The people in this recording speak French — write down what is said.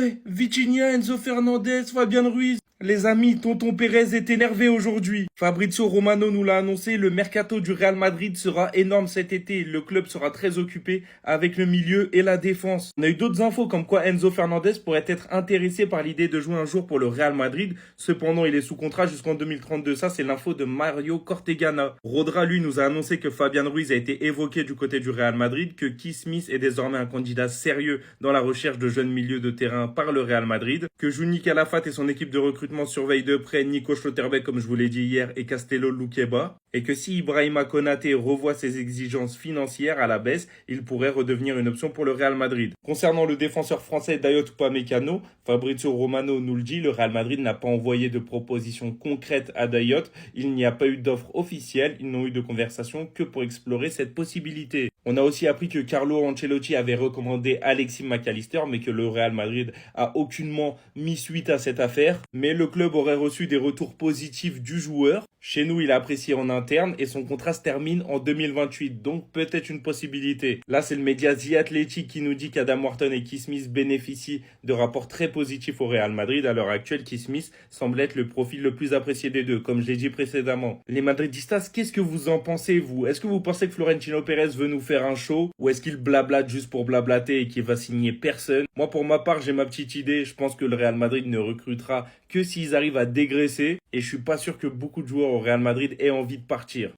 ouais, Vitinha, Enzo Fernandez, Fabian Ruiz. Les amis, tonton Pérez est énervé aujourd'hui. Fabrizio Romano nous l'a annoncé, le mercato du Real Madrid sera énorme cet été. Le club sera très occupé avec le milieu et la défense. On a eu d'autres infos comme quoi Enzo Fernandez pourrait être intéressé par l'idée de jouer un jour pour le Real Madrid. Cependant, il est sous contrat jusqu'en 2032. Ça, c'est l'info de Mario Cortegana. Rodra, lui, nous a annoncé que Fabian Ruiz a été évoqué du côté du Real Madrid, que Keith Smith est désormais un candidat sérieux dans la recherche de jeunes milieux de terrain par le Real Madrid, que Juni Calafat et son équipe de recrutement surveille de près Nico Schlotterbeck, comme je vous l'ai dit hier, et Castello Luqueba, et que si Ibrahima Konaté revoit ses exigences financières à la baisse, il pourrait redevenir une option pour le Real Madrid. Concernant le défenseur français Dayot Upamecano, Fabrizio Romano nous le dit, le Real Madrid n'a pas envoyé de proposition concrète à Dayot, il n'y a pas eu d'offre officielle, ils n'ont eu de conversation que pour explorer cette possibilité. On a aussi appris que Carlo Ancelotti avait recommandé Alexis McAllister, mais que le Real Madrid a aucunement mis suite à cette affaire. Mais le club aurait reçu des retours positifs du joueur. Chez nous, il a apprécié en interne et son contrat se termine en 2028, donc peut-être une possibilité. Là, c'est le média The Athletic qui nous dit qu'Adam Wharton et Keith Smith bénéficient de rapports très positifs au Real Madrid. À l'heure actuelle, Keith Smith semble être le profil le plus apprécié des deux, comme je l'ai dit précédemment. Les Madridistas, qu'est-ce que vous en pensez, vous? Est-ce que vous pensez que Florentino Pérez veut nous faire un show, ou est-ce qu'il blablate juste pour blablater et qu'il va signer personne? Moi, pour ma part, j'ai ma petite idée. Je pense que le Real Madrid ne recrutera que s'ils arrivent à dégraisser, et je suis pas sûr que beaucoup de joueurs au Real Madrid aient envie de partir.